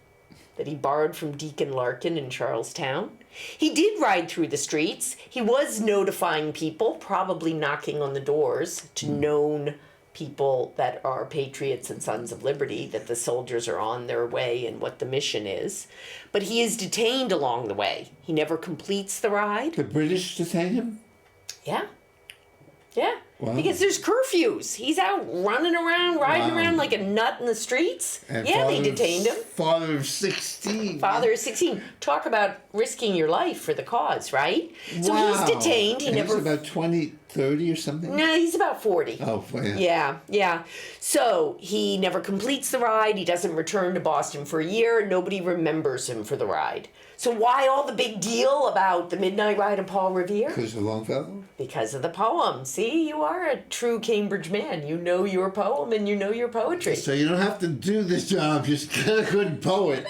B: that he borrowed from Deacon Larkin in Charlestown. He did ride through the streets. He was notifying people, probably knocking on the doors to known people that are patriots and sons of liberty, that the soldiers are on their way and what the mission is. But he is detained along the way. He never completes the ride.
A: The British detain him?
B: Yeah. Yeah.
A: Wow.
B: Because there's curfews. He's out running around, riding
A: Wow.
B: around like a nut in the streets.
A: And
B: Yeah, they
A: father of-
B: detained him.
A: Father of 16.
B: Father is 16. Talk about risking your life for the cause, right? So
A: Wow.
B: he's detained. He
A: And
B: never.
A: was about 30 or something?
B: No, he's about 40.
A: Oh, yeah.
B: Yeah, yeah. So he never completes the ride. He doesn't return to Boston for a year. Nobody remembers him for the ride. So why all the big deal about the midnight ride of Paul Revere?
A: Because of Longfellow?
B: Because of the poem. See, you are a true Cambridge man. You know your poem and you know your poetry.
A: So you don't have to do this job. Just get a good poet.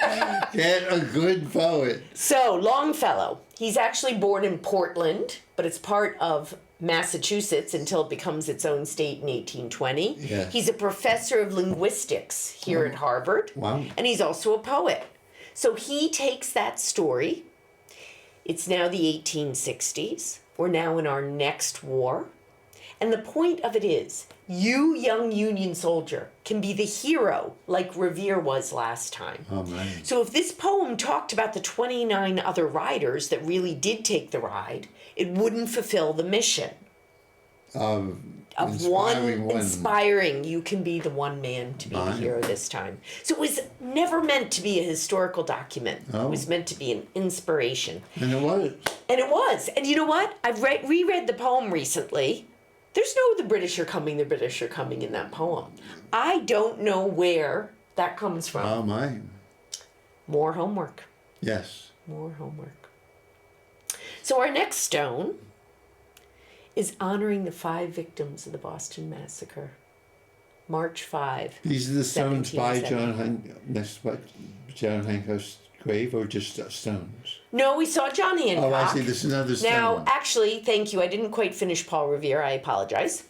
A: Get a good poet.
B: So, Longfellow, he's actually born in Portland, but it's part of Massachusetts until it becomes its own state in 1820.
A: Yes.
B: He's a professor of linguistics here at Harvard.
A: Wow.
B: And he's also a poet. So he takes that story. It's now the 1860s. We're now in our next war. And the point of it is, you, young Union soldier, can be the hero like Revere was last time.
A: Oh, man.
B: So if this poem talked about the 29 other riders that really did take the ride, it wouldn't fulfill the mission.
A: Of
B: Inspiring, you can be the one man to be the hero this time. So it was never meant to be a historical document.
A: Oh.
B: It was meant to be an inspiration.
A: And it was.
B: And it was. And you know what? I've reread the poem recently. There's no the British are coming in that poem. I don't know where that comes from.
A: Oh, my.
B: More homework.
A: Yes.
B: More homework. So our next stone is honoring the 5 victims of the Boston Massacre. March 5.
A: These are the stones by
B: 1770.
A: John Hancock's grave, or just stones?
B: No, we saw John Hancock.
A: Oh, I see. This is another stone.
B: Now, actually, thank you. I didn't quite finish Paul Revere. I apologize.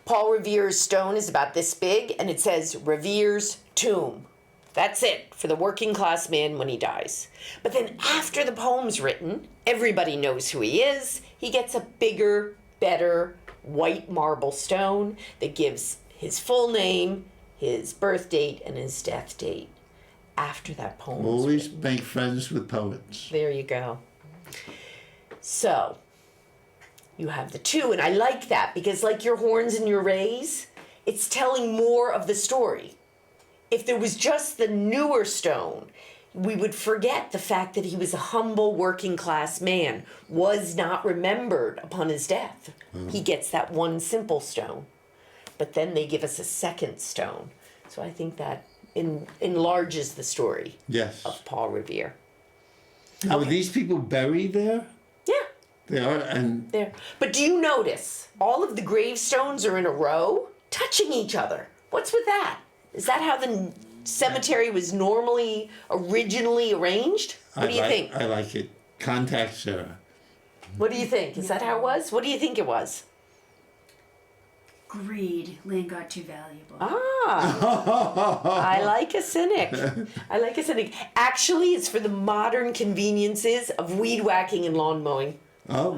B: Paul Revere's stone is about this big, and it says Revere's tomb. That's it for the working class man when he dies. But then after the poem's written, everybody knows who he is. He gets a bigger, better white marble stone that gives his full name, his birth date, and his death date after that poem.
A: Always make friends with poets.
B: There you go. So, you have the 2, and I like that because, like your horns and your rays, it's telling more of the story. If there was just the newer stone, we would forget the fact that he was a humble working class man, was not remembered upon his death. He gets that one simple stone. But then they give us a second stone. So I think that enlarges the story
A: Yes.
B: of Paul Revere.
A: Now,
B: Okay.
A: are these people buried there?
B: Yeah,
A: They are, and
B: there. But do you notice all of the gravestones are in a row, touching each other? What's with that? Is that how the cemetery was originally arranged? What do you think?
A: I like it. Contact Sarah.
B: What do you think? Is that how it was? What do you think it was?
C: Greed. Land got too valuable.
B: I like a cynic. Actually, it's for the modern conveniences of weed whacking and lawn mowing.
A: Oh.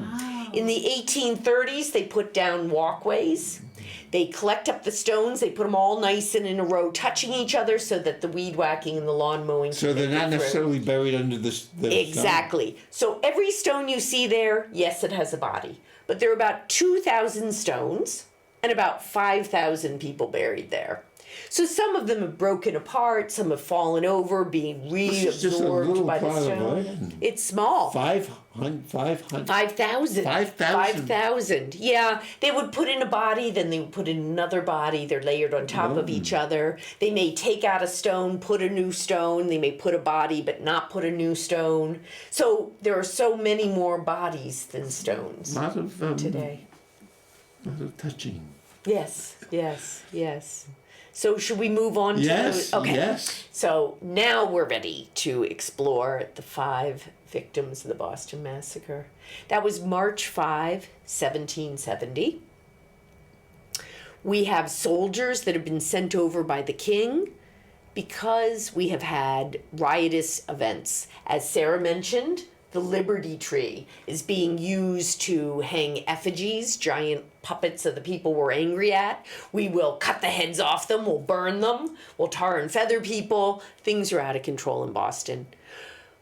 B: In the 1830s, they put down walkways. They collect up the stones. They put them all nice and in a row, touching each other so that the weed whacking and the lawn mowing.
A: So they're not necessarily buried under the
B: Exactly. So every stone you see there, yes, it has a body. But there are about 2,000 stones and about 5,000 people buried there. So some of them have broken apart, some have fallen over, being reabsorbed by the stone. It's small.
A: 500.
B: 5,000.
A: 5,000.
B: 5,000. Yeah, they would put in a body, then they would put in another body. They're layered on top of each other. They may take out a stone, put a new stone. They may put a body, but not put a new stone. So there are so many more bodies than stones
A: Lot of
B: today.
A: Lot of touching.
B: Yes. So should we move on to
A: Yes.
B: okay.
A: Yes.
B: So now we're ready to explore the 5 victims of the Boston Massacre. That was March 5, 1770. We have soldiers that have been sent over by the king because we have had riotous events. As Sarah mentioned, the Liberty Tree is being used to hang effigies, giant puppets of the people we're angry at. We will cut the heads off them, we'll burn them, we'll tar and feather people. Things are out of control in Boston.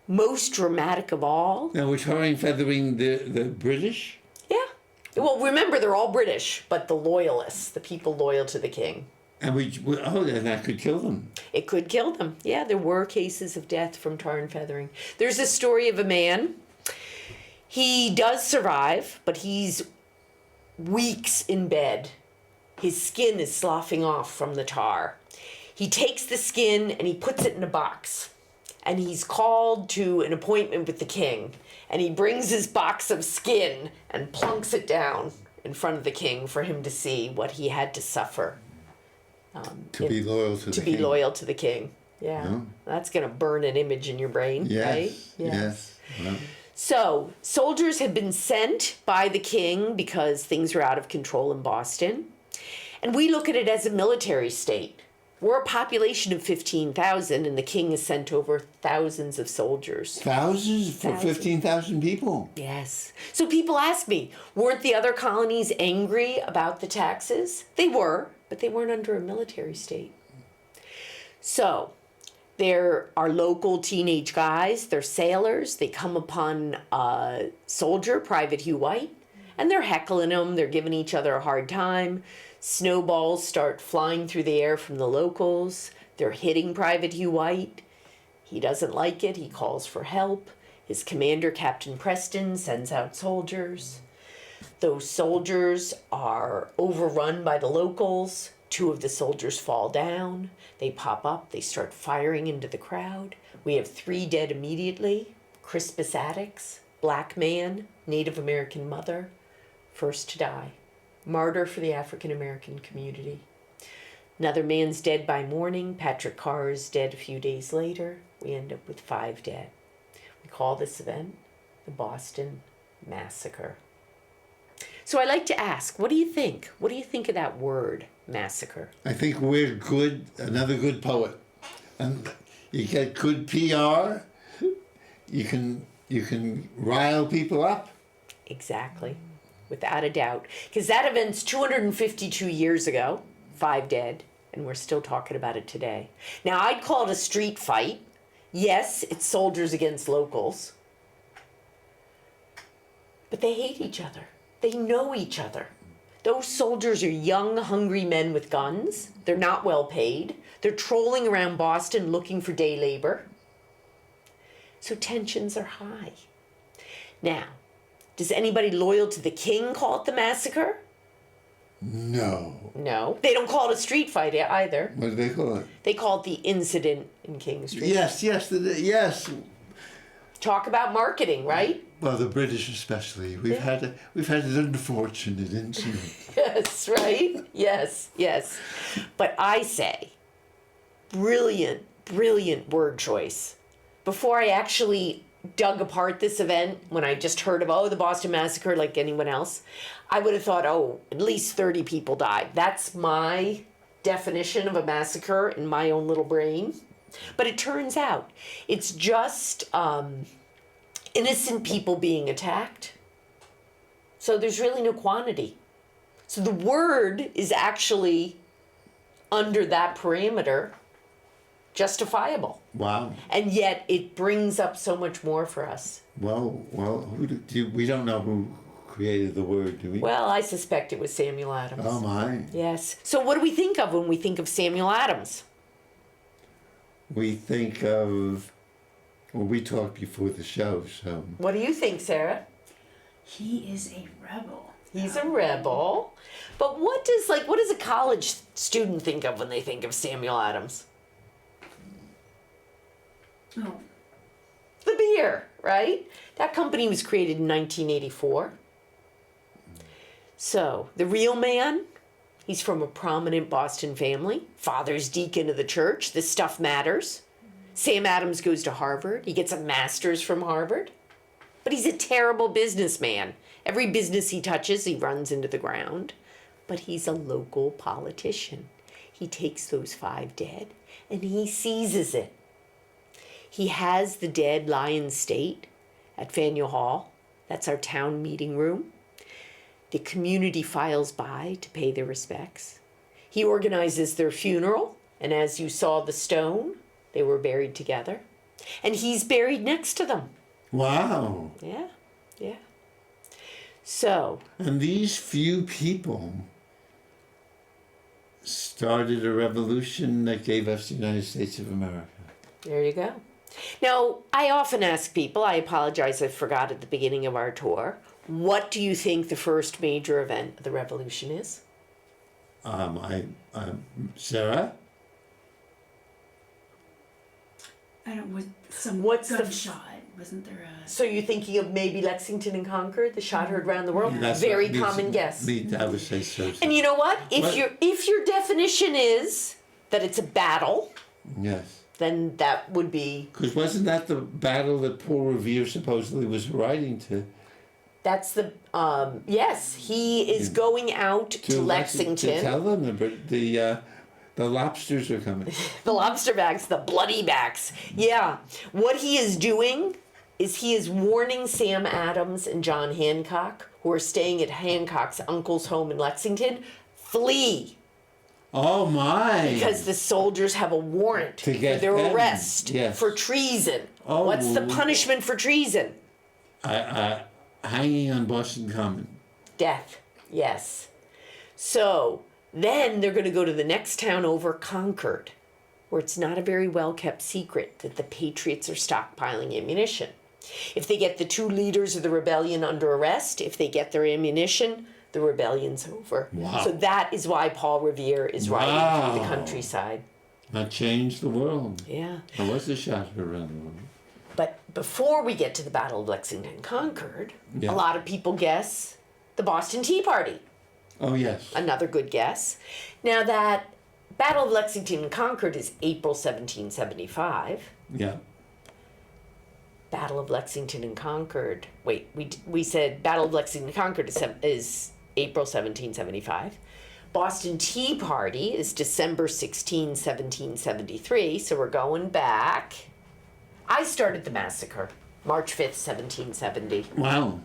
B: Most dramatic of all.
A: Now we're tarring feathering the British?
B: Yeah. Well, remember, they're all British, but the loyalists, the people loyal to the king.
A: And then that could kill them.
B: It could kill them. Yeah, there were cases of death from tar and feathering. There's a story of a man. He does survive, but he's weeks in bed. His skin is sloughing off from the tar. He takes the skin and he puts it in a box. And he's called to an appointment with the king. And he brings his box of skin and plunks it down in front of the king for him to see what he had to suffer.
A: To be loyal to the king.
B: To be loyal to the king. Yeah.
A: Yeah.
B: That's going to burn an image in your brain, right?
A: Yes. Well,
B: So, soldiers had been sent by the king because things were out of control in Boston. And we look at it as a military state. We're a population of 15,000, and the king has sent over thousands of soldiers.
A: Thousands for 15,000 people?
B: Yes. So people ask me, weren't the other colonies angry about the taxes? They were, but they weren't under a military state. So there are local teenage guys, they're sailors, they come upon a soldier, Private Hugh White, and they're heckling him, they're giving each other a hard time. Snowballs start flying through the air from the locals. They're hitting Private Hugh White. He doesn't like it. He calls for help. His commander, Captain Preston, sends out soldiers. Those soldiers are overrun by the locals. 2 of the soldiers fall down. They pop up. They start firing into the crowd. We have 3 dead immediately. Crispus Attucks, black man, Native American mother, first to die. Martyr for the African American community. Another man's dead by morning. Patrick Carr is dead a few days later. We end up with 5 dead. We call this event the Boston Massacre. So I like to ask, what do you think? What do you think of that word, massacre?
A: I think we're good, another good poet. And you get good PR, you can rile people up.
B: Exactly. Without a doubt. Because that event's 252 years ago, 5 dead, and we're still talking about it today. Now, I'd call it a street fight. Yes, it's soldiers against locals. But they hate each other. They know each other. Those soldiers are young, hungry men with guns. They're not well paid. They're trolling around Boston looking for day labor. So tensions are high. Now, does anybody loyal to the king call it the massacre?
A: No.
B: No. They don't call it a street fight either.
A: What do they call it?
B: They call it the incident in King Street.
A: Yes. Yes.
B: Talk about marketing, right?
A: Well, the British especially. We've had an unfortunate incident.
B: Yes, right? Yes. But I say, brilliant word choice. Before I actually dug apart this event, when I just heard of, the Boston Massacre like anyone else, I would have thought, at least 30 people died. That's my definition of a massacre in my own little brain. But it turns out it's just innocent people being attacked. So there's really no quantity. So the word is actually, under that parameter, justifiable.
A: Wow.
B: And yet it brings up so much more for us.
A: Well, we don't know who created the word, do we?
B: Well, I suspect it was Samuel Adams.
A: Oh, my.
B: Yes. So what do we think of when we think of Samuel Adams?
A: We think of... Well, we talked before the show, so...
B: What do you think, Sarah?
C: He is a rebel.
B: He's a rebel. But what does a college student think of when they think of Samuel Adams?
C: Oh,
B: The beer, right? That company was created in 1984. So, the real man, he's from a prominent Boston family. Father's deacon of the church. This stuff matters. Sam Adams goes to Harvard. He gets a master's from Harvard. But he's a terrible businessman. Every business he touches, he runs into the ground. But he's a local politician. He takes those 5 dead and he seizes it. He has the dead lie in state at Faneuil Hall. That's our town meeting room. The community files by to pay their respects. He organizes their funeral, and as you saw the stone, they were buried together. And he's buried next to them.
A: Wow.
B: Yeah. So.
A: And these few people started a revolution that gave us the United States of America.
B: There you go. Now, I often ask people, I apologize, I forgot at the beginning of our tour, what do you think the first major event of the revolution is?
A: Sarah?
C: I don't was some
B: What's the-
C: gunshot. Wasn't there a
B: So you're thinking of maybe Lexington and Concord, the shot heard around the world?
A: That's
B: Very
A: what-
B: common guess.
A: I would say so.
B: And you know what?
A: What?
B: If your definition is that it's a battle,
A: Yes.
B: then that would be,
A: Because wasn't that the battle that Paul Revere supposedly was writing to?
B: that's the, yes, he is going out to
A: To
B: Lexington.
A: tell them The lobsters are coming.
B: The lobster backs, the bloody backs. Yeah. What he is doing is he is warning Sam Adams and John Hancock, who are staying at Hancock's uncle's home in Lexington, flee.
A: Oh my!
B: Because the soldiers have a warrant
A: To
B: for
A: get
B: their
A: them.
B: arrest
A: Yes.
B: for treason.
A: Oh.
B: What's the punishment for treason?
A: Hanging on Boston Common.
B: Death. Yes. So then they're going to go to the next town over, Concord, where it's not a very well kept secret that the Patriots are stockpiling ammunition. If they get the two leaders of the rebellion under arrest, if they get their ammunition, the rebellion's over.
A: Wow.
B: So that is why Paul Revere is riding through the
A: Wow.
B: countryside.
A: That changed the world.
B: Yeah.
A: There was a shot around the world.
B: But before we get to the Battle of Lexington Concord,
A: Yeah.
B: a lot of people guess the Boston Tea Party.
A: Oh yes.
B: Another good guess. Now that Battle of Lexington Concord is April 1775.
A: Yeah.
B: Battle of Lexington and Concord. Wait, we said Battle of Lexington and Concord is April 1775. Boston Tea Party is December 16, 1773. So we're going back. I started the massacre, March 5th, 1770.
A: Wow.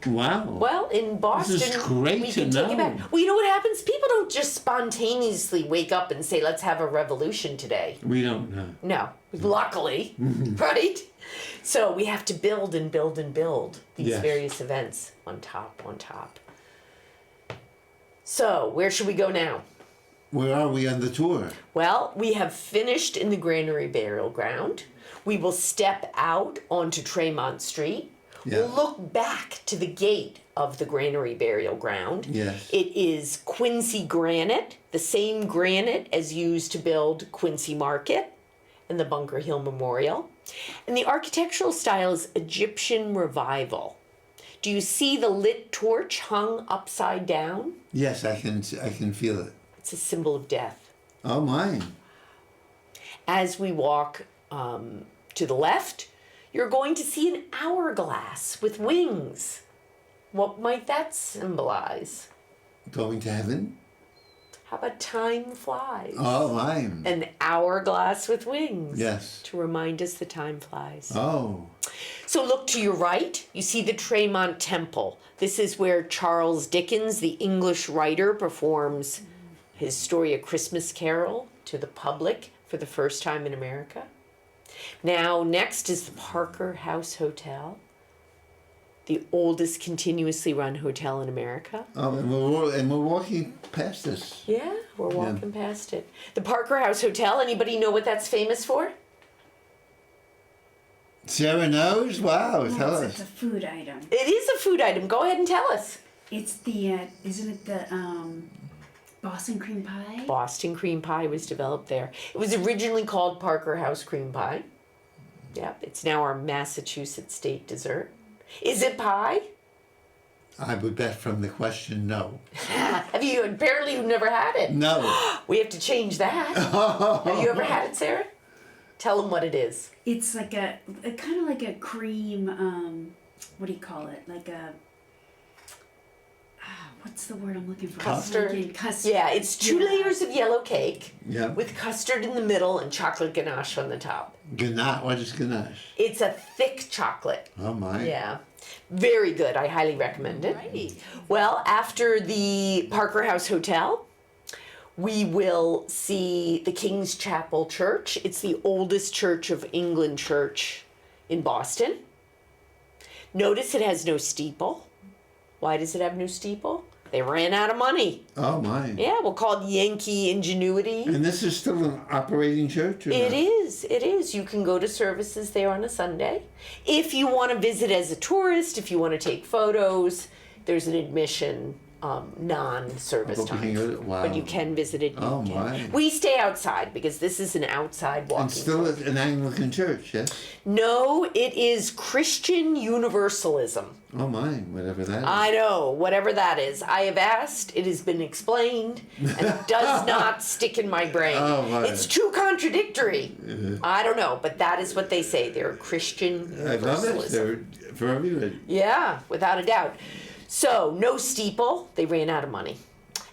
A: Wow.
B: Well, in Boston,
A: This is great
B: we
A: to
B: can take it
A: know.
B: back. Well, you know what happens? People don't just spontaneously wake up and say, let's have a revolution today.
A: We don't know.
B: No, luckily, right? So we have to build and build and build these
A: Yes.
B: various events on top, on top. So where should we go now?
A: Where are we on the tour?
B: Well, we have finished in the Granary Burial Ground. We will step out onto Tremont Street.
A: Yeah.
B: We'll look back to the gate of the Granary Burial Ground.
A: Yes.
B: It is Quincy granite, the same granite as used to build Quincy Market and the Bunker Hill Memorial. And the architectural style is Egyptian Revival. Do you see the lit torch hung upside down?
A: Yes, I can feel it.
B: It's a symbol of death.
A: Oh my.
B: As we walk to the left, you're going to see an hourglass with wings. What might that symbolize?
A: Going to heaven?
B: How about time flies?
A: Oh my.
B: An hourglass with wings.
A: Yes.
B: To remind us the time flies.
A: Oh.
B: So look to your right, you see the Tremont Temple. This is where Charles Dickens, the English writer, performs his story A Christmas Carol to the public for the first time in America. Now, next is the Parker House Hotel, the oldest continuously run hotel in America.
A: Oh, and we're walking past this.
B: Yeah, we're walking past it. The Parker House Hotel, anybody know what that's famous for?
A: Sarah knows? Wow, tell
C: It's
A: us.
C: a food item.
B: It is a food item. Go ahead and tell us.
C: It's the, isn't it the Boston cream pie?
B: Boston cream pie was developed there. It was originally called Parker House cream pie. Yep, it's now our Massachusetts state dessert. Is it pie?
A: I would bet from the question, no.
B: Have you? Apparently, you've never had it.
A: No.
B: We have to change that. Have you ever had it, Sarah? Tell them what it is.
C: It's like a kind of like a cream. What do you call it? Like a. What's the word I'm looking for?
B: Custard.
C: Custard.
B: Yeah, it's two layers of yellow cake
A: Yeah.
B: with custard in the middle and chocolate ganache on the top.
A: Ganache. What is ganache?
B: It's a thick chocolate.
A: Oh my.
B: Yeah. Very good. I highly recommend it. Right. Well, after the Parker House Hotel, we will see the King's Chapel Church. It's the oldest Church of England church in Boston. Notice it has no steeple. Why does it have no steeple? They ran out of money.
A: Oh my.
B: Yeah, we'll call it Yankee ingenuity.
A: And this is still an operating church? Or
B: It
A: not?
B: is. It is. You can go to services there on a Sunday. If you want to visit as a tourist, if you want to take photos, there's an admission non-service
A: Oh, but we
B: time.
A: can go- wow.
B: But you can visit it.
A: Oh,
B: you can.
A: my.
B: We stay outside because this is an outside walking.
A: And still an Anglican church, yes?
B: No, it is Christian Universalism.
A: Oh my, whatever that is.
B: I know, whatever that is. I have asked, it has been explained, and it does not stick in my brain.
A: Oh, my.
B: It's too contradictory. I don't know, but that is what they say. They're Christian
A: I love it.
B: Universalism.
A: They're for everybody.
B: Yeah, without a doubt. So, no steeple. They ran out of money.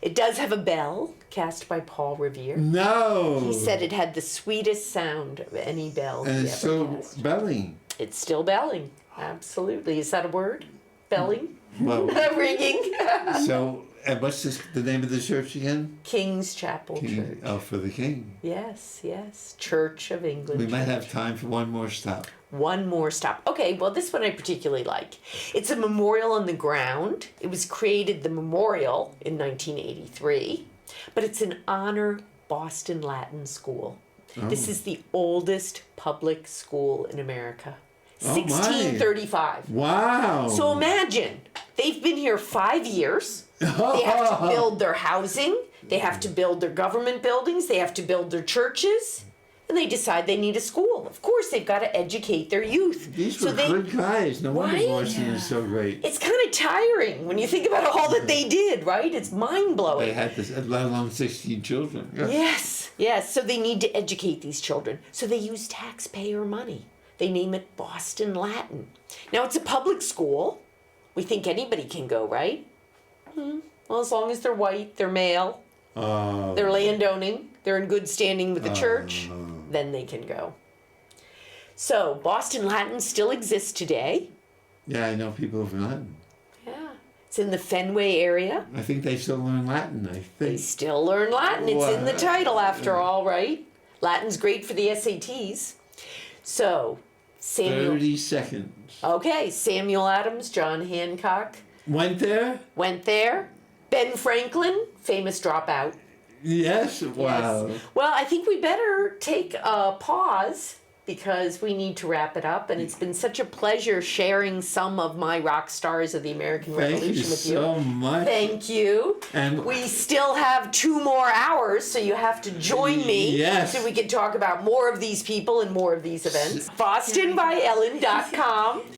B: It does have a bell cast by Paul Revere.
A: No.
B: He said it had the sweetest sound of any bell
A: And
B: he
A: it's
B: ever
A: still
B: cast.
A: belling.
B: It's still belling. Absolutely. Is that a word? Belling?
A: Well,
B: Ringing?
A: so, and what's the name of the church again?
B: King's Chapel Church.
A: Oh, for the King.
B: Yes, yes. Church of England.
A: We might
B: Church.
A: have time for one more stop.
B: One more stop. Okay, well, this one I particularly like. It's a memorial on the ground. It was created, the memorial, in 1983, but it's an honor Boston Latin school.
A: Oh.
B: This is the oldest public school in America.
A: Oh, my.
B: 1635.
A: Wow.
B: So imagine, they've been here 5 years. They have to build their housing. They have to build their government buildings. They have to build their churches. And they decide they need a school. Of course, they've got to educate their youth.
A: These were good guys. No wonder
B: Right?
A: Boston is so great.
B: It's kind of tiring when you think about all that they did, right? It's mind-blowing.
A: They had this, let alone 16 children.
B: Yes, yes. So they need to educate these children. So they use taxpayer money. They name it Boston Latin. Now, it's a public school. We think anybody can go, right? Well, as long as they're white, they're male, they're landowning, they're in good standing with the church, then they can go. So, Boston Latin still exists today.
A: Yeah, I know people from Latin.
B: Yeah. It's in the Fenway area.
A: I think they still learn Latin, I
B: They
A: think.
B: still learn Latin. It's in the
A: Wow.
B: title, after all, right? Latin's great for the SATs. So, Samuel.
A: 30 seconds.
B: Okay, Samuel Adams, John Hancock
A: Went there?
B: went there. Ben Franklin, famous dropout.
A: Yes. Wow.
B: Yes. Well, I think we better take a pause because we need to wrap it up. And it's been such a pleasure sharing some of my rock stars of the American
A: Thank you
B: Revolution with you.
A: so much.
B: Thank you.
A: And
B: We still have 2 more hours, so you have to join me
A: Yes.
B: so we can talk about more of these people and more of these events. BostonbyEllen.com.